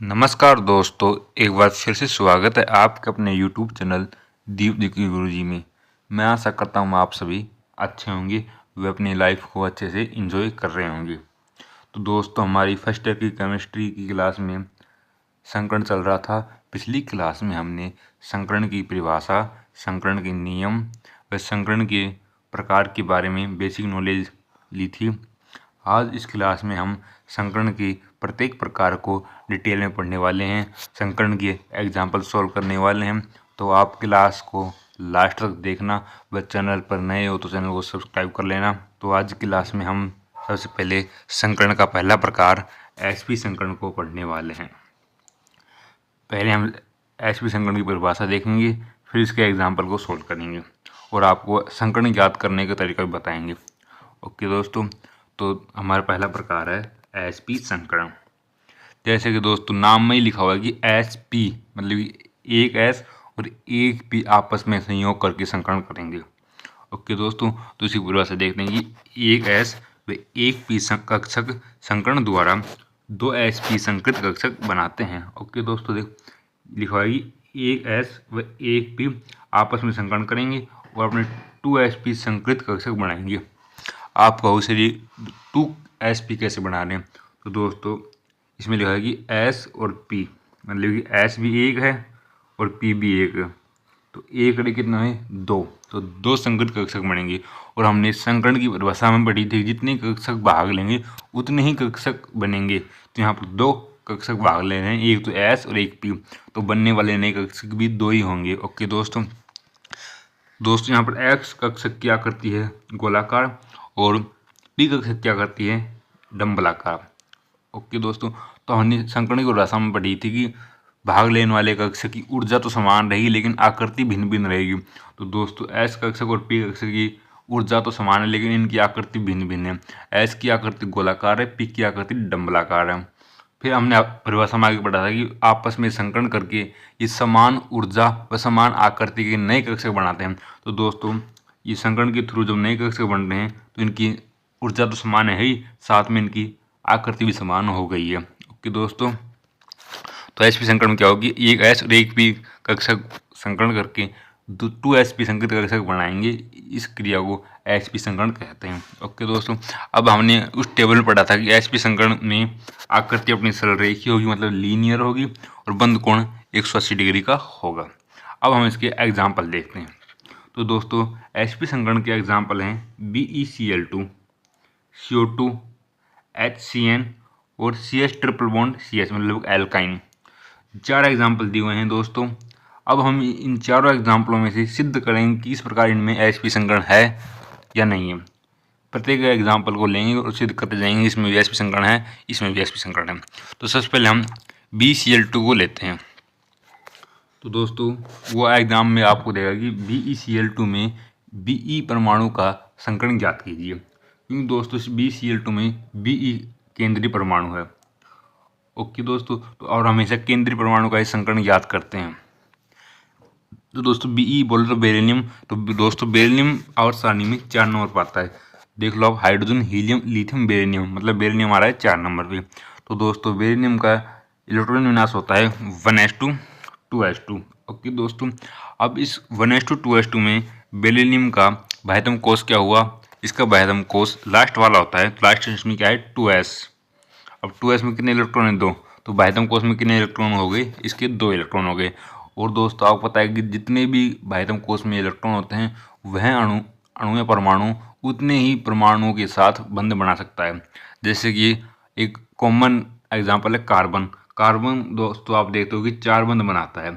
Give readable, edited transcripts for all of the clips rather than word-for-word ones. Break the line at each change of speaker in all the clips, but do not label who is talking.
नमस्कार दोस्तों, एक बार फिर से स्वागत है आपके अपने YouTube चैनल दीप दिकी गुरुजी में। मैं आशा करता हूँ आप सभी अच्छे होंगे वे अपनी लाइफ को अच्छे से एंजॉय कर रहे होंगे। तो दोस्तों, हमारी फर्स्ट ईयर की केमिस्ट्री की क्लास में संकरण चल रहा था। पिछली क्लास में हमने संकरण की परिभाषा, संकरण के नियम व संकरण के प्रकार के बारे में बेसिक नॉलेज ली थी। आज इस क्लास में हम संकरण की प्रत्येक प्रकार को डिटेल में पढ़ने वाले हैं, संकरण के एग्जाम्पल सॉल्व करने वाले हैं। तो आप क्लास को लास्ट तक देखना व चैनल पर नए हो तो चैनल को सब्सक्राइब कर लेना। तो आज की क्लास में हम सबसे पहले संकरण का पहला प्रकार एसपी संकरण को पढ़ने वाले हैं। पहले हम एसपी संकरण की परिभाषा देखेंगे, फिर इसके एग्जाम्पल को सोल्व करेंगे और आपको संकरण याद करने का तरीका भी बताएंगे। ओके दोस्तों, तो हमारा पहला प्रकार है एसपी संकरण। जैसे कि दोस्तों नाम में ही लिखा हुआ है कि एसपी मतलब कि एक एस और एक पी आपस में संयोग करके संकरण करेंगे। ओके दोस्तों, तो इसी परिभाषा देखते हैं कि एक एस व एक पी कक्षक संकरण द्वारा दो एस पी संकृत कक्षक बनाते हैं। ओके दोस्तों, देख लिखा है कि एक एस व एक पी आपस में संकरण करेंगे और अपने टू एस पी संकृत कक्षक बनाएंगे। आप कहो से टू एस पी कैसे बना रहे हैं, तो दोस्तों इसमें लिखा है कि एस और पी मतलब कि एस भी एक है और पी भी एक है, तो एक कड़े कितना है दो, तो दो संकृत कक्षक बनेंगे। और हमने संकरण की परिभाषा में पढ़ी थी जितने कक्षक भाग लेंगे उतने ही कक्षक बनेंगे। तो यहाँ पर दो कक्षक भाग ले रहे हैं, एक तो एस और एक पी, तो बनने वाले नए कक्षक भी दो ही होंगे। ओके दोस्तों, यहाँ पर एक्स कक्षक क्या करती है गोलाकार और पी कक्षक क्या करती है डंबलाकार। ओके दोस्तों, तो हमने संकरण की परिभाषा में पढ़ी थी कि भाग लेने वाले कक्षक की ऊर्जा तो समान रहेगी लेकिन आकृति भिन्न भिन्न रहेगी। तो दोस्तों एस कक्षक और पी कक्षक की ऊर्जा तो समान है लेकिन इनकी आकृति भिन्न भिन्न है। एस की आकृति गोलाकार है, पी की आकृति डंबलाकार है। फिर हमने परिभाषा में आगे पढ़ा था कि आपस में संकरण करके ये समान ऊर्जा व समान आकृति के नए कक्षक बनाते हैं। तो दोस्तों ये संकरण के थ्रू जब नए कक्षक बन रहे हैं तो इनकी ऊर्जा तो समान है ही, साथ में इनकी आकृति भी समान हो गई है। ओके दोस्तों, तो एसपी संकरण में क्या होगी, एक एस और एक पी कक्षक संकरण करके टू एसपी संकृत कक्षक बनाएंगे। इस क्रिया को एसपी संकरण कहते हैं। ओके दोस्तों, अब हमने उस टेबल में पढ़ा था कि एसपी संकरण में आकृति अपनी सरल रेखीय होगी मतलब लीनियर होगी और बंद कोण 180 डिग्री का होगा। अब हम इसके एग्जाम्पल देखते हैं। तो दोस्तों एसपी संकरण के एग्जाम्पल हैं BeCl2, CO2, HCN और CS ट्रिपल बॉन्ड CS मतलब एल्काइन। चार एग्जाम्पल दिए हुए हैं दोस्तों। अब हम इन चारों एग्जाम्पलों में से सिद्ध करेंगे कि इस प्रकार इनमें एसपी संकरण है या नहीं है। प्रत्येक एग्जाम्पल को लेंगे और सिद्ध करते जाएंगे इसमें भी एसपी संकरण है, इसमें भी एसपी संकरण है। तो सबसे पहले हम BeCl2 को लेते हैं। तो दोस्तों वो एग्जाम में आपको देगा कि BeCl2 में Be परमाणु का संकरण ज्ञात कीजिए, क्योंकि दोस्तों BeCl2 में Be केंद्रीय परमाणु है। ओके दोस्तों, तो और हमेशा केंद्रीय परमाणु का ही संकरण याद करते हैं। तो दोस्तों Be बोले तो बेरिलियम, तो दोस्तों बेरिलियम और सारणी में 4 नंबर पर आता है। देख लो आप, हाइड्रोजन हीलियम लिथियम बेरिलियम मतलब बेरिलियम आ रहा है 4 नंबर पे। तो दोस्तों बेरिलियम का इलेक्ट्रॉन विन्यास होता है 1s2 2s2। ओके दोस्तों, अब इस 1s2 2s2 में बेरिलियम का बाह्यतम कोष क्या हुआ, इसका बाह्यतम कोष लास्ट वाला होता है। लास्ट इसमें क्या है 2s। अब 2s में कितने इलेक्ट्रॉन है 2, तो बाह्यतम कोष में कितने इलेक्ट्रॉन हो गए, इसके 2 इलेक्ट्रॉन हो गए। और दोस्तों आपको पता है कि जितने भी बाह्यतम कोष में इलेक्ट्रॉन होते हैं वह अणु या परमाणु उतने ही परमाणुओं के साथ बंध बना सकता है। जैसे कि एक कॉमन एग्जाम्पल है कार्बन। कार्बन दोस्तों आप देखते हो कि 4 बंध बनाता है,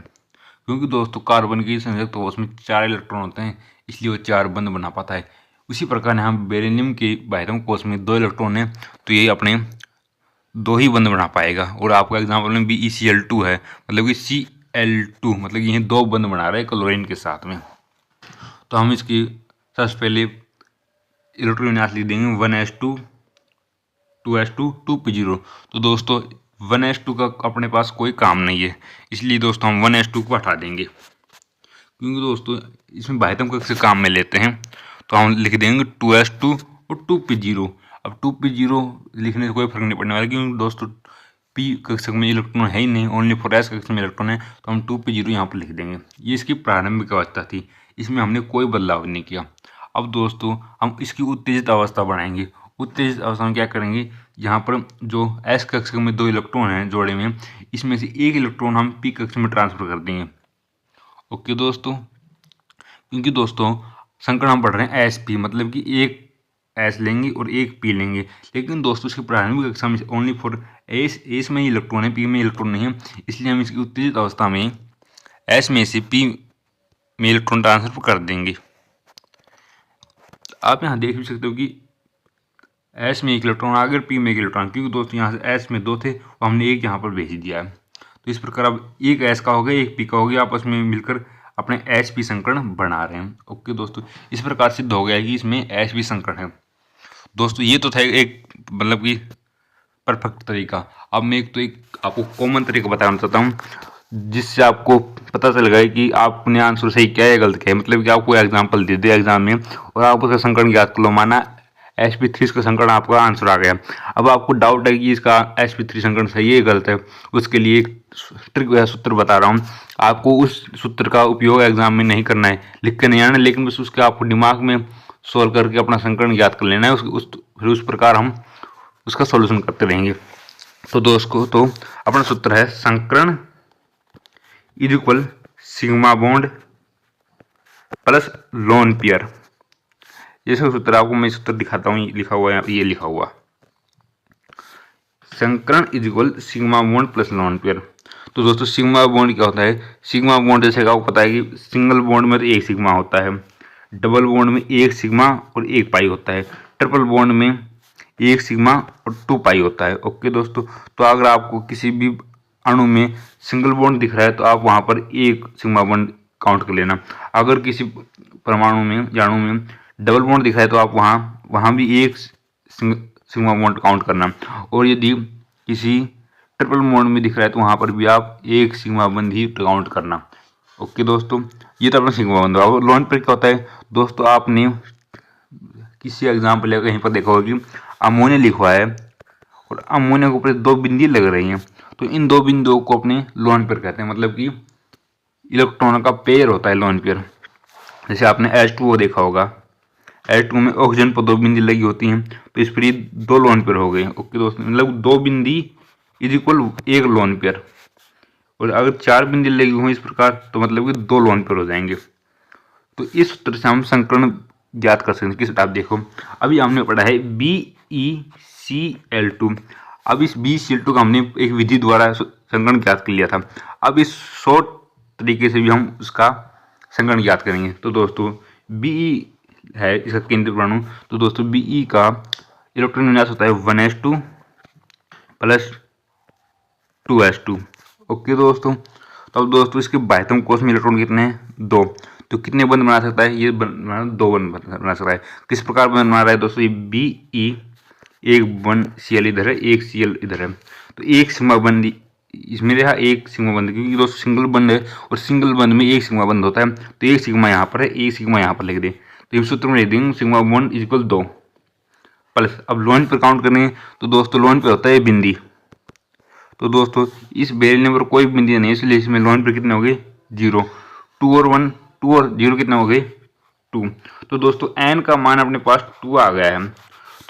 क्योंकि दोस्तों कार्बन की संयुक्त कोष में 4 इलेक्ट्रॉन होते हैं, इसलिए वो 4 बंध बना पाता है। उसी प्रकार यहाँ बेरिलियम के बाह्यतम कोष में 2 इलेक्ट्रॉन है, तो ये अपने 2 ही बंध बना पाएगा। और आपका एग्जाम्पल में BeCl2 है मतलब कि Cl2 मतलब ये 2 बंध बना रहा है क्लोरीन के साथ में। तो हम इसकी सबसे पहले इलेक्ट्रॉन विन्यास लिख देंगे 1s2 2s2 2p0। तो दोस्तों 1s2 का अपने पास कोई काम नहीं है, इसलिए दोस्तों हम 1s2 को हटा देंगे, क्योंकि दोस्तों इसमें बाह्यतम कक्ष से काम में लेते हैं। तो हम लिख देंगे 2s2 और 2p0। अब 2p0 लिखने से कोई फर्क नहीं पड़ने वाला, क्योंकि दोस्तों पी कक्षक में इलेक्ट्रॉन है ही नहीं, ओनली फॉर एस कक्षक में इलेक्ट्रॉन है, तो हम 2p0 यहाँ पर लिख देंगे। ये इसकी प्रारंभिक अवस्था थी, इसमें हमने कोई बदलाव नहीं किया। अब दोस्तों हम इसकी उत्तेजित अवस्था बढ़ाएंगे। उत्तेजित अवस्था में क्या करेंगे, यहाँ पर जो एस कक्षक में 2 इलेक्ट्रॉन हैं जोड़े में, इसमें से एक इलेक्ट्रॉन हम पी कक्षक में ट्रांसफर कर देंगे। ओके दोस्तों, क्योंकि दोस्तों संकरण हम पढ़ रहे हैं एस पी, मतलब कि एक एस लेंगे और एक पी लेंगे, लेकिन दोस्तों इसकी प्रारंभिक कक्षा में ओनली फॉर एस में ही इलेक्ट्रॉन है, पी में इलेक्ट्रॉन नहीं है, इसलिए हम इसकी उत्तेजित अवस्था में एस में से पी में इलेक्ट्रॉन ट्रांसफर कर देंगे। आप यहाँ देख भी सकते हो कि एस में एक इलेक्ट्रॉन आ गया, पी में एक इलेक्ट्रॉन, क्योंकि दोस्तों यहाँ से एस में 2 थे और हमने एक यहाँ पर भेज दिया है। तो इस प्रकार अब एक एस का हो गया, एक पी का हो गया, आपस में मिलकर अपने एस पी संकरण बना रहे हैं। ओके दोस्तों, इस प्रकार सिद्ध हो गया कि इसमें एस पी संकरण है। दोस्तों ये तो था एक मतलब कि परफेक्ट तरीका। अब मैं एक आपको कॉमन तरीका बताना चाहता हूँ, जिससे आपको पता चल गया कि आपने आंसर सही क्या है गलत क्या है। मतलब कि आपको एग्जाम्पल दे दे एग्जाम में और आप उसका संकरण ज्ञात कर लो, माना sp3 का संकरण आपका आंसर आ गया। अब आपको डाउट है कि इसका sp3 संकरण सही है गलत है, उसके लिए एक ट्रिक या सूत्र बता रहा हूँ। आपको उस सूत्र का उपयोग एग्जाम में नहीं करना है, लिख के नहीं आना, लेकिन बस उसके आपको दिमाग में सोल्व करके अपना संकरण ज्ञात कर लेना है। फिर उस प्रकार हम उसका सॉल्यूशन करते रहेंगे। तो दोस्तों तो अपना सूत्र है संकरण is equal sigma bond plus lone pair. ये सब सूत्र आपको मैं सूत्र दिखाता हूँ, लिखा हुआ है, ये लिखा हुआ संकरण is equal sigma bond plus lone pair. तो दोस्तों सिग्मा बॉन्ड क्या होता है, सिग्मा बॉन्ड जैसे आपको पता है कि सिंगल बॉन्ड में तो एक सिग्मा होता है, डबल बॉन्ड में एक सिग्मा और एक पाई होता है, ट्रिपल बॉन्ड में एक सिग्मा और 2 पाई होता है। ओके दोस्तों, तो अगर आपको किसी भी अणु में सिंगल बॉन्ड दिख रहा है तो आप वहाँ पर एक सिग्मा बॉन्ड काउंट कर लेना। अगर किसी परमाणु में या अणु में डबल बॉन्ड दिख रहा है तो आप वहाँ भी एक सिग्मा बॉन्ड काउंट करना, और यदि किसी ट्रिपल बॉन्ड में दिख रहा है तो वहाँ पर भी आप एक सिग्मा बॉन्ड ही काउंट करना। ओके दोस्तों, ये तो अपना सिग्मा बॉन्ड। और लोन पेयर क्या होता है दोस्तों, आपने किसी एग्जाम्पल या कहीं पर देखा होगा कि अमोनिया लिखा है और अमोनिया के ऊपर 2 बिंदी लग रही हैं, तो इन 2 बिंदुओं को अपने लोन पेयर कहते हैं। मतलब कि इलेक्ट्रॉनों का पेयर होता है लोन पेयर। जैसे आपने H2O देखा होगा, H2O में ऑक्सीजन पर 2 बिंदी लगी होती हैं, तो इस पर ये 2 लोन पेयर हो गए। ओके दोस्तों, मतलब 2 बिंदी इज इक्वल 1 लोन पेयर, और अगर 4 बिंदी लगी हुई इस प्रकार तो मतलब कि 2 लोन पेयर हो जाएंगे। तो इस सूत्र से हम संकरण ज्ञात कर सकते हैं। किस आप देखो, अभी हमने पढ़ा है BeCl2। अब इस BeCl2 का हमने एक विधि द्वारा संकरण ज्ञात कर लिया था। अब इस शॉर्ट तरीके से भी हम उसका संकरण ज्ञात करेंगे। तो दोस्तों Be है इसका केंद्रीय परमाणु, तो दोस्तों Be का इलेक्ट्रॉन विन्यास होता है 1s2 प्लस 2s2। ओके दोस्तों, तो अब दोस्तों इसके बाह्यतम कोश में इलेक्ट्रॉन कितने हैं, 2। तो कितने बंध बना सकता है, ये 2 बंध बना सकता है। किस प्रकार बंध बना रहा है दोस्तों, ये Be एक बंध Cl इधर है, एक Cl इधर है, तो एक सिग्मा बंध इसमें रहा, एक सिग्मा बंध, क्योंकि दोस्तों सिंगल बंध है और सिंगल बंध में एक सिग्मा बंध होता है, तो एक सिग्मा यहाँ पर है, एक सिग्मा यहाँ पर लिख दे। तो इस सूत्र में लिख देंगे sigma bond is equal 2 plus. अब लोन पर काउंट करेंगे तो दोस्तों लोन पे होता है बिंदी, तो दोस्तों इस बेरिलियम पर कोई बिंदी नहीं है, इसलिए इसमें लोन पर कितने हो गए, 0। 2 और 1, 2 और 0 कितने हो गए, 2। तो दोस्तों n का मान अपने पास 2 आ गया है।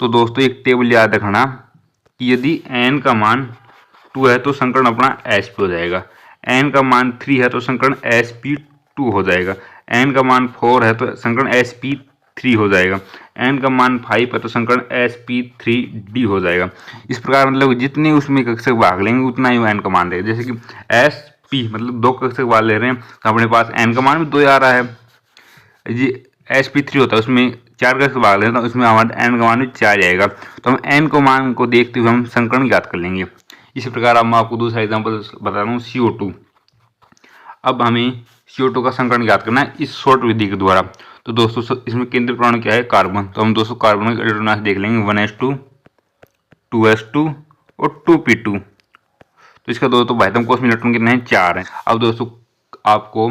तो दोस्तों एक टेबल याद रखना कि यदि n का मान 2 है तो संकरण अपना sp हो जाएगा, n का मान 3 है तो संकरण sp2 हो जाएगा, n का मान 4 है तो संकरण sp3 हो जाएगा, n का मान 5 है तो संकरण sp3d हो जाएगा। इस प्रकार मतलब जितने उसमें कक्षक भाग लेंगे उतना ही n का मान रहेगा। जैसे कि sp मतलब 2 कक्षक भाग ले रहे हैं तो अपने पास n का मान भी 2 आ रहा है। जी sp3 होता है उसमें 4 कक्षक भाग ले रहे हैं तो उसमें हमारा n का मान भी 4 आएगा। तो हम n को मान को देखते हुए हम संकरण ज्ञात कर लेंगे। इसी प्रकार अब मैं आपको दूसरा एग्जाम्पल बता रहा हूँ, CO2। अब हमें CO2 का संकरण ज्ञात करना है इस शॉर्ट विधि के द्वारा। तो दोस्तों इसमें केंद्रीय परमाणु क्या है, कार्बन। तो हम दोस्तों कार्बन का इलेक्ट्रॉन देख लेंगे 1s2 2s2 और 2p2। तो इसका दोस्तों बाह्यतम कोश में इलेक्ट्रॉन कितने हैं, 4 हैं। अब दोस्तों आपको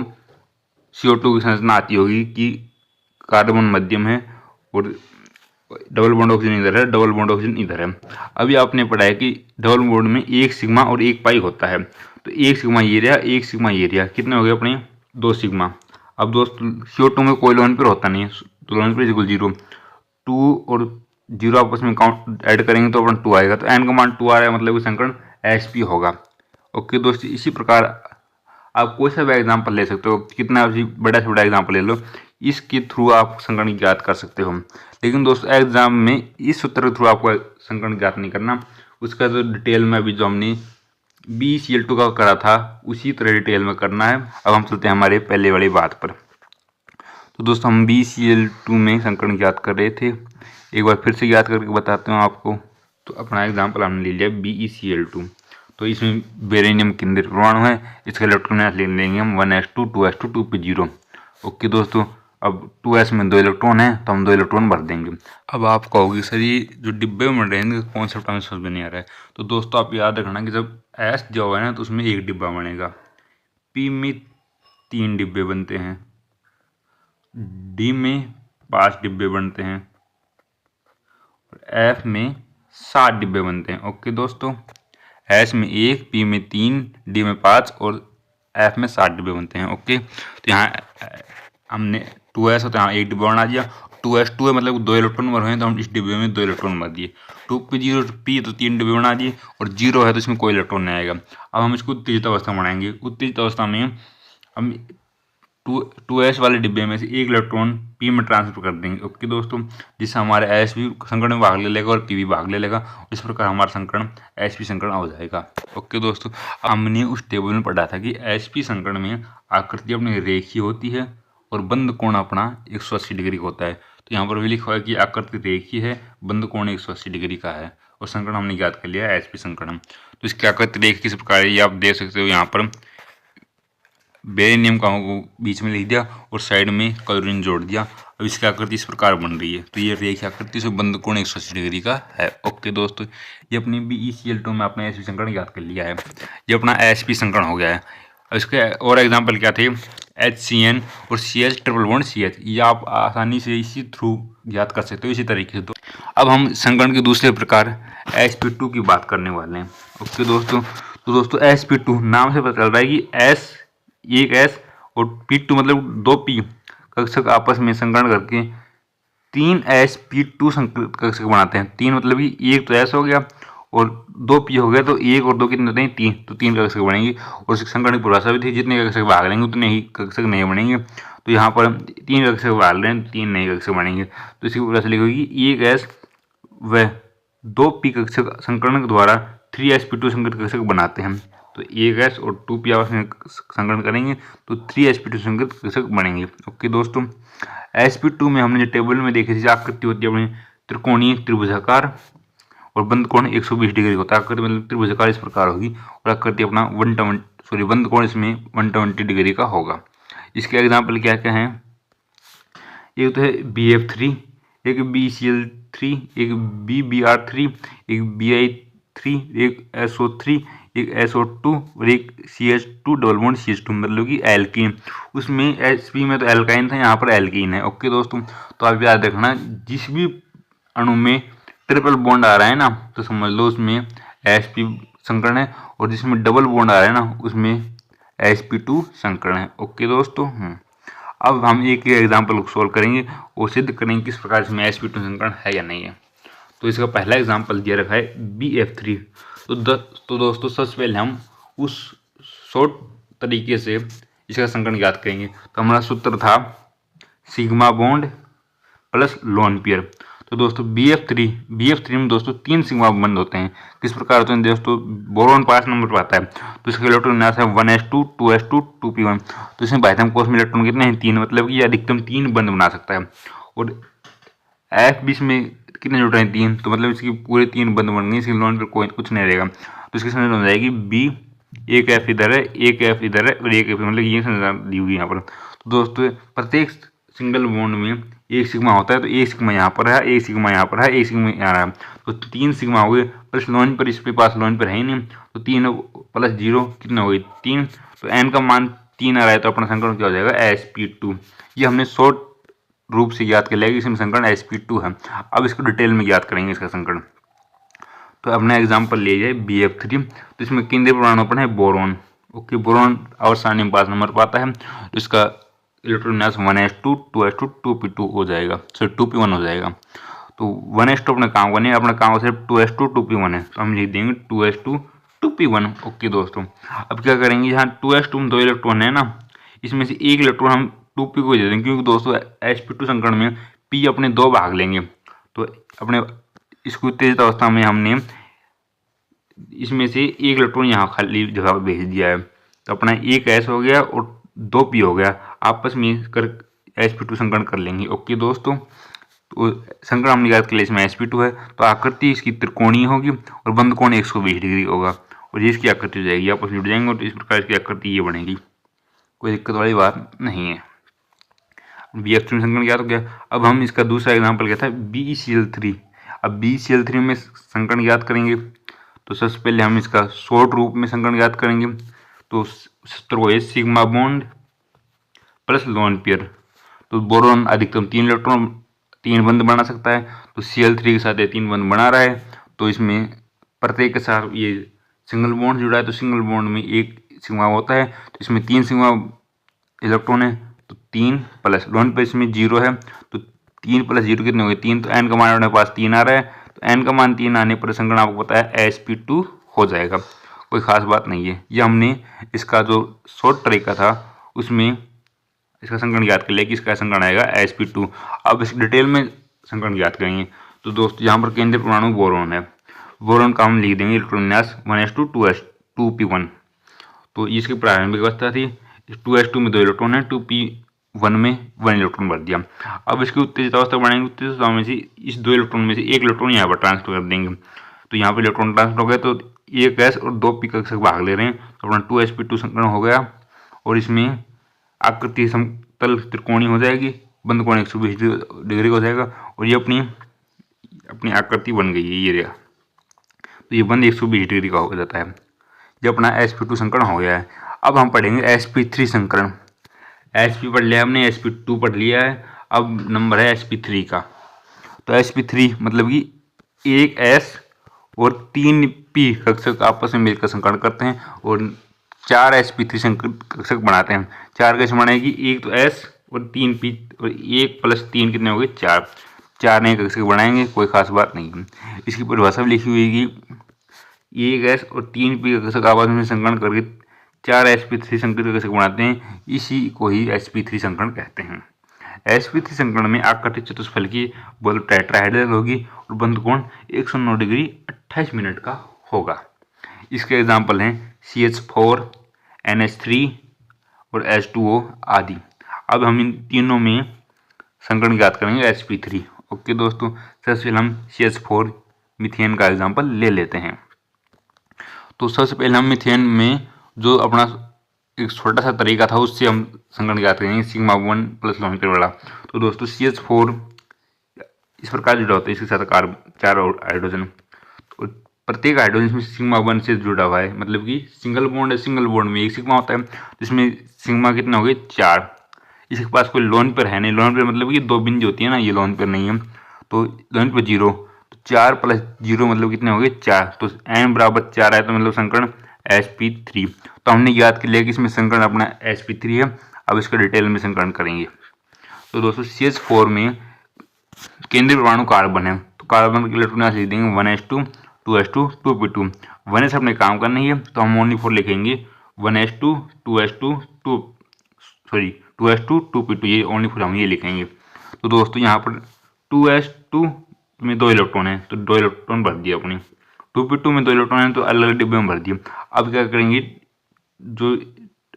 CO2 की संरचना आती होगी कि कार्बन मध्यम है और डबल बॉन्ड ऑक्सीजन इधर है, डबल बॉन्ड ऑक्सीजन इधर है। अभी आपने पढ़ा है कि डबल बॉन्ड में एक सिग्मा और एक पाई होता है, तो एक सिग्मा ये रहा, एक सिग्मा ये रहा, कितने हो गए अपने 2 सिग्मा। अब दोस्त CO2 में कोई लोन पेयर होता नहीं है, तो लोन पेयर इक्वल 0, 2 और 0 आपस में काउंट ऐड करेंगे तो अपन 2 आएगा, तो n का मान 2 आ रहा है, मतलब कि संकरण Sp होगा। ओके दोस्त, इसी प्रकार आप कोई सा भी एग्जाम्पल ले सकते हो, कितना भी बड़ा से बड़ा एग्जाम्पल ले लो, इसके थ्रू आप संकरण ज्ञात कर सकते हो। लेकिन दोस्तों एग्जाम में इस सूत्र के थ्रू आपको संकरण ज्ञात नहीं करना, उसका तो डिटेल में अभी जो हमने BeCl2 का करा था उसी तरह डिटेल में करना है। अब हम चलते हैं हमारे पहले वाली बात पर। तो दोस्तों हम BeCl2 में संकरण ज्ञात कर रहे थे, एक बार फिर से ज्ञात करके बताता हूँ आपको। तो अपना एग्जाम्पल हमने ले लिया BeCl2, तो इसमें बेरिलियम केंद्रीय परमाणु है, इसका इलेक्ट्रॉन ले लेंगे हम 1s2 2s2 2p0। ओके दोस्तों, अब 2s में 2 इलेक्ट्रॉन है तो हम 2 इलेक्ट्रॉन भर देंगे। अब आप कहोगे सर ये जो डिब्बे में रहे हैं कॉन्सेप्ट हमें समझ में नहीं आ रहा है, तो दोस्तों आप याद रखना कि जब S जो है ना तो उसमें एक डिब्बा बनेगा, P में 3 डिब्बे बनते हैं, D में 5 डिब्बे बनते हैं, और F में 7 डिब्बे बनते हैं। ओके दोस्तों, S में 1, P में 3, D में 5 और F में 7 डिब्बे बनते हैं। ओके, तो यहाँ हमने 2s होता है, यहाँ एक डिब्बा बना दिया, 2s2 है मतलब 2 इलेक्ट्रॉन भर हुए हैं, तो हम इस डिब्बे में 2 इलेक्ट्रॉन भर दिए। 2p0 p तो 3 डिब्बे बना दिए, और 0 है तो इसमें कोई इलेक्ट्रॉन नहीं आएगा। अब हम इसको उत्तेजित अवस्था में बनाएंगे। उत्तेजित अवस्था में हम 2s वाले डिब्बे में से एक इलेक्ट्रॉन p में ट्रांसफर कर देंगे। ओके दोस्तों, जिससे हमारे s भी संकरण में भाग ले लेगा और p भी भाग ले लेगा, इस प्रकार हमारा संकरण sp संकरण हो जाएगा। ओके दोस्तों, हमने उस टेबल में पढ़ा था कि sp संकरण में आकृति अपनी रेखीय होती है और बंद कोण अपना 180 डिग्री का होता है। तो यहाँ पर भी लिखा हुआ है कि आकृति रेखीय है, बंद कोण 180 डिग्री का है, और संकरण हमने याद कर लिया है sp संकरण। तो इसकी आकृति रेखीय किस प्रकार है ये आप देख सकते हो, यहाँ पर बेरिलियम का बीच में लिख दिया और साइड में क्लोरीन जोड़ दिया। अब इसकी आकृति इस प्रकार बन रही है, तो ये रेखीय आकृति से बंद कोण 180 डिग्री का है। ओके दोस्तों, ये अपनी BeCl2 में अपना sp संकरण याद कर लिया है, ये अपना sp संकरण हो गया है। अब इसके और एग्जाम्पल क्या थे, HCN और CH ट्रिपल बॉन्ड CH, ये आप आसानी से इसी थ्रू याद कर सकते हो इसी तरीके से। तो अब हम संकरण के दूसरे प्रकार sp2 की बात करने वाले हैं। ओके दोस्तों, तो दोस्तों sp2 नाम से पता चल रहा है कि S एक S और P2 मतलब 2 P कक्षक आपस में संकरण करके 3sp2 कक्षक बनाते हैं। 3 मतलब कि एक तो S हो गया और 2 P हो गया, तो 1 और 2 कितने होते हैं 3, तो 3 कक्षक बनेंगे। और संकरण की परिभाषा भी थी, जितने कक्षक भाग लेंगे उतने ही कक्षक नहीं बनेंगे। तो यहाँ पर 3 कक्षक भाग रहे हैं, 3 नए कक्षक बनेंगे, तो इसकी परिभाषा लिखोगी 1s व 2 P कक्षक संकरण के द्वारा 3sp2 संकरण कक्षक बनाते हैं। तो 1s और 2p आपस में संकरण करेंगे तो 3sp2 संकरित कक्षक बनेंगे। ओके दोस्तों, sp2 में हमने जो टेबल में देखी थी आकृति होती है अपनी त्रिकोणीय त्रिभुजाकार और बंद कोण 120 डिग्री होता है। आकृति मतलब त्रिभुजाकार इस प्रकार होगी और आकृति अपना बंद कोण इसमें 120 डिग्री का होगा। इसके एग्जाम्पल क्या क्या हैं, एक तो है BF3, एक BeCl3, एक BBr3, एक Bi3, एक SO3, एक SO2 और एक CH2 डबल बॉन्ड CH2 मतलब कि एल्कीन। उसमें sp में तो एल्काइन था, यहाँ पर एल्कीन है। ओके दोस्तों, तो आप याद रखना जिस भी अणु में ट्रिपल बॉन्ड आ रहा है ना तो समझ लो उसमें sp संकरण है, और जिसमें डबल बॉन्ड आ रहा है ना उसमें sp2 संकरण है। ओके दोस्तों, अब हम एक एग्जाम्पल सोल्व करेंगे और सिद्ध करेंगे किस प्रकार इसमें sp2 संकरण है या नहीं है। तो इसका पहला एग्जाम्पल दिया रखा है BF3। तो दोस्तों सबसे पहले हम उस शॉर्ट तरीके से इसका संकरण याद करेंगे। तो हमारा सूत्र था sigma bond plus lone pair. तो दोस्तों BF3 में दोस्तों 3 सिग्मा बॉन्ड होते हैं। किस प्रकार होते हैं दोस्तों, बोरॉन 5 नंबर पर आता है, तो इसका इलेक्ट्रॉन है 1s2 2s2 2p1। तो इसमें बाह्यतम कोष में इलेक्ट्रॉन कितने हैं 3, मतलब कि अधिकतम 3 बंद बना सकता है। और F बीच में कितने न्यूट्रॉन हैं 3, तो मतलब इसकी पूरे 3 बंद बन गए, इसके लोन पर कोई कुछ नहीं रहेगा। तो इसकी संरचना हो जाएगी B, एक F इधर है, एक F इधर है और एक F, मतलब ये संरचना दी हुई यहाँ पर। तो दोस्तों प्रत्येक सिंगल बॉन्ड में एक सिग्मा होता है, तो एक सिग्मा यहाँ पर है, एक सिग्मा यहाँ पर है, एक सिग्मा यहाँ है, तो 3 सिग्मा हो गए। प्लस लोन पर इसके पास लोन पर है ही नहीं, तो 3 प्लस 0 कितना हो गई 3, तो n का मान 3 आ रहा है, तो अपना संकरण क्या हो जाएगा sp2। ये हमने शॉर्ट रूप से ज्ञात कर लिया कि इसमें संकरण sp2 है। अब इसको डिटेल में ज्ञात करेंगे इसका संकरण। तो अपना एग्जाम्पल लिया जाए Bf3, तो इसमें केंद्रीय परमाणु है बोरोन। ओके, बोरोन और सारणी में 5 नंबर पर आता है, तो इसका इलेक्ट्रॉन विन्यास 1s2 2s2 2p2 हो जाएगा, सॉरी 2p1 हो जाएगा। तो 1s2 अपने काम का नहीं, अपना काम सिर्फ 2s2 2p1 है, तो हम लिख देंगे 2s2 2p1। ओके दोस्तों, अब क्या करेंगे, यहाँ 2s2 में 2 इलेक्ट्रॉन है ना, इसमें से एक इलेक्ट्रॉन हम 2p को दे देंगे, क्योंकि दोस्तों sp2 संकरण में p अपने 2 भाग लेंगे। तो अपने इसको उत्तेजित अवस्था में हमने इसमें से एक इलेक्ट्रॉन यहाँ खाली जगह पर भेज दिया है, तो अपना एक s हो गया और 2p हो गया, आपस में कर sp2 संकरण कर लेंगे। ओके दोस्तों, तो संकरण हमने याद कर लिया, इसमें sp2 है, तो आकृति इसकी त्रिकोणीय होगी और बंद कोण 120 डिग्री होगा, और ये इसकी आकृति हो जाएगी, आपस में जुड़ जाएंगे, तो इस प्रकार इसकी आकृति ये बनेगी, कोई दिक्कत वाली बात नहीं है। Bf3 संकरण ज्ञात हो गया। अब हम इसका दूसरा एग्जाम्पल क्या था, BeCl3। अब BeCl3 में संकरण ज्ञात करेंगे, तो सबसे पहले हम इसका शॉर्ट रूप में संकरण ज्ञात करेंगे। तो सूत्र को है sigma bond plus lone pair. तो बोरोन अधिकतम 3 बंध बना सकता है, तो Cl3 के साथ ये 3 बंध बना रहा है, तो इसमें प्रत्येक के साथ ये सिंगल बॉन्ड जुड़ा है, तो सिंगल बॉन्ड में एक सिग्मा होता है, तो इसमें 3 सिग्मा इलेक्ट्रॉन है, तो 3 प्लस लोन पेयर इसमें 0 है, तो 3 प्लस 0 कितने हो गए 3, तो n का मान अपने पास 3 आ रहा है, तो n का मान 3 आने पर संकरण आपको पता है sp2 हो जाएगा, कोई खास बात नहीं है। ये हमने इसका जो शॉर्ट तरीका था उसमें इसका संकरण ज्ञात कर लिया कि इसका संकरण आएगा sp2। अब इस डिटेल में संकरण ज्ञात करेंगे। तो दोस्तों यहाँ पर केंद्रीय परमाणु बोरोन है, बोरोन का हम लिख देंगे इलेक्ट्रॉन विन्यास 1s2 2p1। तो इसकी प्रारंभिक अवस्था थी, 2s2 में 2 इलेक्ट्रॉन है, 2p1 में 1 इलेक्ट्रॉन भर दिया। अब इसकी उत्तेजित अवस्था बढ़ाएंगे, उत्तेजित अवस्था में से इस 2 इलेक्ट्रॉन में से एक इलेक्ट्रॉन यहाँ पर ट्रांसफर कर देंगे, तो यहाँ पर इलेक्ट्रॉन ट्रांसफर हो गया, तो एक s और 2p कक्षक भाग ले रहे हैं, तो अपना 2sp2 संकरण हो गया, और इसमें आकृति समतल त्रिकोणीय हो जाएगी, बंद कोण 120 डिग्री हो जाएगा, और ये अपनी आकृति बन गई है ये रहा, तो ये बंद 120 डिग्री का हो जाता है। ये अपना sp2 संकरण हो गया है। अब हम पढ़ेंगे sp3 संकरण। sp पढ़ लिया हमने, sp2 पढ़ लिया है, अब नंबर है sp3 का। तो sp3 मतलब कि एक s और 3 p कक्षक आपस में मिलकर संकरण करते हैं और 4 sp3 कक्षक बनाते हैं। 4 कैसे बनाएगी, एक तो s और 3 p और 1 प्लस 3 कितने हो गए 4 नए कक्षक बनाएंगे, कोई खास बात नहीं है। इसकी परिभाषा भी लिखी हुई है कि एक s और 3 p कक्षक आपस में संकरण करके 4 sp3 संकरित कक्षक बनाते हैं, इसी को ही sp3 संकरण कहते हैं। sp3 संकरण में आकृति चतुष्फल की बल टेट्राहेड्रल होगी और बंद कोण 109 डिग्री 28 मिनट का होगा। इसके एग्जाम्पल हैं CH4, NH3 और H2O आदि। अब हम इन तीनों में संकरण ज्ञात करेंगे sp3। ओके दोस्तों, सबसे पहले हम CH4 मीथेन का एग्जाम्पल ले लेते हैं। तो सबसे पहले हम मीथेन में जो अपना एक छोटा सा तरीका था उससे हम संकरण ज्ञात करेंगे, सिग्मा 1 प्लस लोन पेयर वाला। तो दोस्तों CH4 इस प्रकार जुड़ा होता है, इसके साथ 4 हाइड्रोजन, और प्रत्येक हाइड्रोजन में सिग्मा 1 से जुड़ा हुआ है, मतलब कि सिंगल बॉन्ड है, सिंगल बॉन्ड में एक सिग्मा होता है, तो इसमें सिग्मा कितना हो गए 4। इसके पास कोई लोन पेयर है नहीं, लोन पेयर मतलब कि 2 बिंदी होती है ना, ये लोन पेयर नहीं है, तो लोन पेयर 0, तो 4 प्लस 0 मतलब कितने हो गए 4, तो n बराबर 4 है, तो मतलब संकरण sp3। तो हमने याद कर लिया कि इसमें संकरण अपना sp3 है। अब इसका डिटेल में संकरण करेंगे। तो दोस्तों CH4 में केंद्रीय परमाणु कार्बन है, तो कार्बन के इलेक्ट्रॉन लिख देंगे 1s2 2s2 2p2। 1s अपने काम का नहीं है, तो हम ओनली 4 लिखेंगे 1s2 2s2 2s2 2p2, ये ओनली 4 हम ये लिखेंगे। तो दोस्तों यहाँ पर 2s2 में 2 इलेक्ट्रॉन है, तो 2 इलेक्ट्रॉन भर दिया अपने, 2p2 में 2 इलेक्ट्रॉन है, तो अलग अलग डिब्बे में भर दिए। अब क्या करेंगे, जो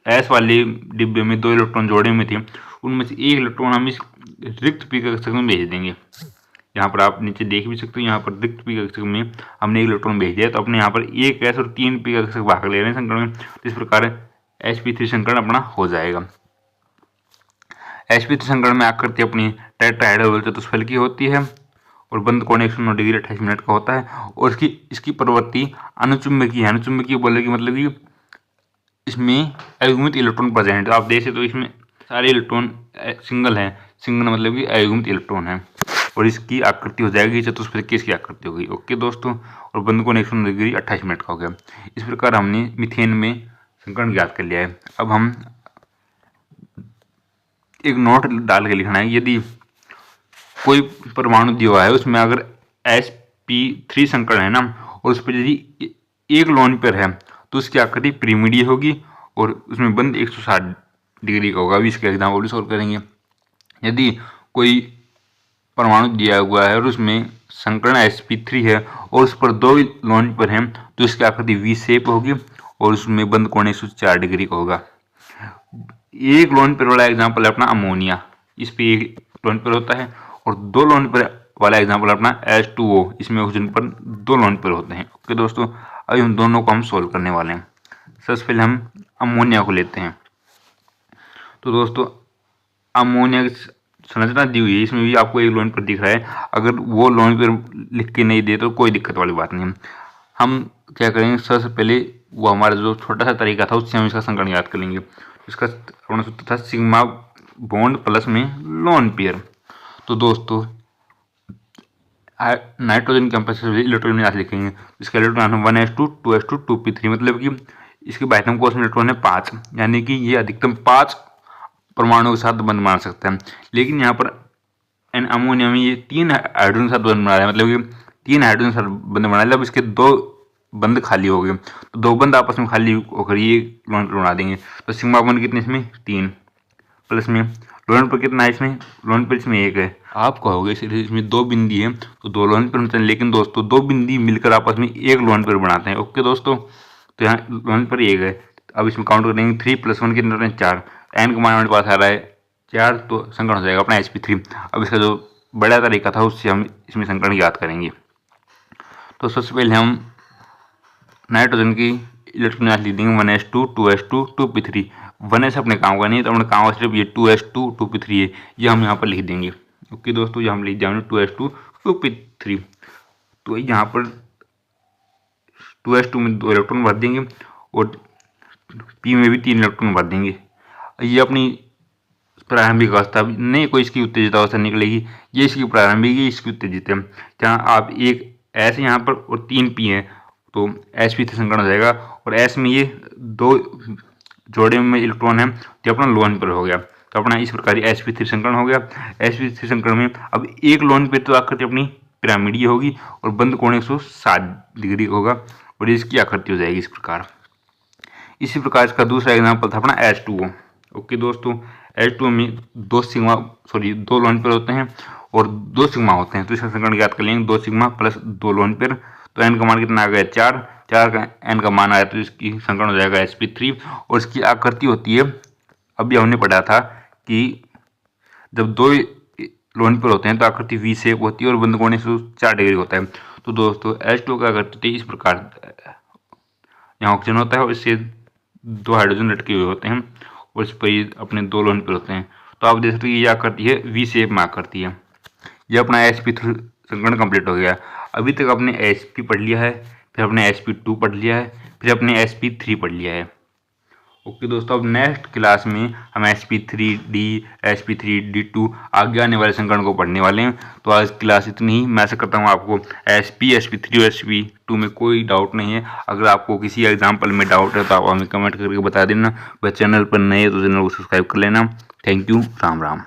s वाले डिब्बे में 2 इलेक्ट्रॉन जोड़े में थे, उनमें से एक इलेक्ट्रॉन हम इस रिक्त p कक्षक में भेज देंगे। यहाँ पर आप नीचे देख भी सकते हो, यहाँ पर रिक्त p कक्षक में हमने एक इलेक्ट्रॉन भेज दिया, तो अपने यहाँ पर एक s और 3 p कक्षक भाग ले रहे हैं संकरण में, तो इस प्रकार sp3 संकरण अपना हो जाएगा। sp3 संकरण में आकृति अपनी टेट्राहेड्रल चतुष्फल की होती है और बंद कोण 109 डिग्री 28 मिनट का होता है, और इसकी प्रवृत्ति अनुचुंबकीय है। अनुचुंबकीय बोले कि मतलब कि इसमें अयुग्मित इलेक्ट्रॉन प्रेजेंट है। आप देखें तो इसमें सारे इलेक्ट्रॉन सिंगल हैं, सिंगल मतलब कि अयुग्मित इलेक्ट्रॉन है और इसकी आकृति हो जाएगी चतुष्फलक की इसकी आकृति हो गई। ओके दोस्तों, और बंद कोण 190 डिग्री 28 मिनट का हो गया। इस प्रकार हमने मीथेन में संकरण ज्ञात कर लिया है। अब हम एक नोट डाल के लिखना है, यदि कोई परमाणु दिया हुआ है उसमें अगर sp3 संकरण है ना और उस पर यदि एक लोन पेयर है तो उसकी आकृति पिरामिडीय होगी और उसमें बंद 160 डिग्री का होगा। अभी इसका एग्जाम्पल सॉल्व करेंगे। यदि कोई परमाणु दिया हुआ है और उसमें संकरण sp3 है और उस पर 2 लोन पेयर हैं तो इसकी आकृति वी शेप होगी और उसमें बंद कोण 104 डिग्री का होगा। एक लोन पेयर वाला एग्जाम्पल है अपना अमोनिया, इस पे एक लोन पेयर होता है, और 2 लोन पेयर वाला एग्जाम्पल अपना H2O, इसमें ऑक्सीजन पर 2 लोन पेयर होते हैं। ओके दोस्तों, अभी हम दोनों को हम सोल्व करने वाले हैं। सबसे पहले हम अमोनिया को लेते हैं। तो दोस्तों अमोनिया की संरचना दी हुई है, इसमें भी आपको एक लोन पेयर दिख रहा है। अगर वो लोन पेयर लिख के नहीं दे तो कोई दिक्कत वाली बात नहीं है। हम क्या करेंगे, सबसे पहले वो हमारा जो छोटा सा तरीका था उससे हम इसका संकरण याद कर लेंगे। इसका अपना सूत्र था सिग्मा बॉन्ड प्लस में लोन पेयर। तो दोस्तों नाइट्रोजन के हम इलेक्ट्रॉन में लिखेंगे, इसका इलेक्ट्रॉन 1s2 2s2 2p3, मतलब कि इसके बाह्यतम कोश में इलेक्ट्रॉन है 5, यानी कि ये अधिकतम 5 परमाणु के साथ बंध बना सकता है। लेकिन यहाँ पर अमोनिया में ये 3 हाइड्रोजन के साथ बंध बना रहा है, मतलब कि 3 हाइड्रोजन के साथ बंध बना रहा है। अब इसके 2 बंद खाली हो गए तो 2 बंद आपस में खाली होकर ये लोन पर बना देंगे। तो सिग्मा बंद कितने इसमें 3, प्लस में लोन पर कितना है इसमें, लोन पर इसमें 1 है। आप कहोगे इसमें 2 बिंदी है तो 2 लोन पर होते हैं, लेकिन दोस्तों 2 बिंदी मिलकर आपस में 1 लोन पर बनाते हैं। ओके दोस्तों, तो यहाँ लोन पर 1 है। अब इसमें काउंट करेंगे 3 + 1 कितने होते हैं 4, एन का मान हमारे पास आ रहा है 4, तो संकरण हो जाएगा अपना sp3। अब इसका जो बड़ा तरीका था उससे हम इसमें संकरण याद करेंगे। तो सबसे पहले हम नाइट्रोजन की इलेक्ट्रॉन लिख देंगे 1s2 2s2 2p3। 1s अपने काम का नहीं है तो अपने काम का सिर्फ ये 2s2 2p3 है, ये हम यहाँ पर लिख देंगे। ओके दोस्तों, ये हम लिख जाएंगे 2s2 2p3। तो यहाँ पर 2s2 में 2 इलेक्ट्रॉन भर देंगे और p में भी 3 इलेक्ट्रॉन भर देंगे। ये अपनी प्रारंभिक अवस्था नहीं, कोई इसकी उत्तेजित अवस्था निकलेगी, ये इसकी प्रारंभिक है, इसकी उत्तेजित है। जहाँ आप एक S यहाँ पर और 3 p है तो sp3 संकरण हो जाएगा, और S में ये 2 जोड़े में इलेक्ट्रॉन है जो अपना लोन पेयर हो गया। तो अपना इस प्रकार sp3 संकरण हो गया। sp3 संकरण में अब एक लोन पेयर तो आकृति अपनी पिरामिडीय होगी और बंद कोण 160 डिग्री होगा और इसकी आकृति हो जाएगी इस प्रकार। इसी प्रकार इसका दूसरा एग्जाम्पल था अपना H2O। ओके दोस्तों, H2O में 2 लोन पेयर होते हैं और 2 सिग्मा होते हैं, तो इसका संकरण याद कर लेंगे 2 सिग्मा प्लस 2 लोन पेयर। तो एन का मान कितना आ गया 4 का एन का मान आया तो इसकी संकरण हो जाएगा sp3 और इसकी आकृति होती है, अभी हमने पढ़ा था कि जब 2 लोन पेयर होते हैं तो आकृति वी शेप होती है और बंद कोण 104 डिग्री होता है। तो दोस्तों H2O का आकृति इस प्रकार, यहाँ ऑक्सीजन होता है और इससे 2 हाइड्रोजन लटके हुए होते हैं और इस पर अपने 2 लोन पेयर होते हैं। तो आप देख सकते हो ये आकृति है वी शेप में आकृति है। ये अपना sp3 संकरण कंप्लीट हो गया। अभी तक अपने sp पढ़ लिया है, फिर अपने sp2 पढ़ लिया है, फिर अपने sp3 पढ़ लिया है। ओके दोस्तों, अब नेक्स्ट क्लास में हम sp3d sp3d2 आगे आने वाले संकरण को पढ़ने वाले हैं। तो आज क्लास इतनी ही। मैं आशा करता हूँ आपको sp3 और sp2 में कोई डाउट नहीं है। अगर आपको किसी एग्जाम्पल में डाउट है तो आप हमें कमेंट करके बता देना। वह चैनल पर नए तो चैनल को सब्सक्राइब कर लेना। Thank you, Ram Ram.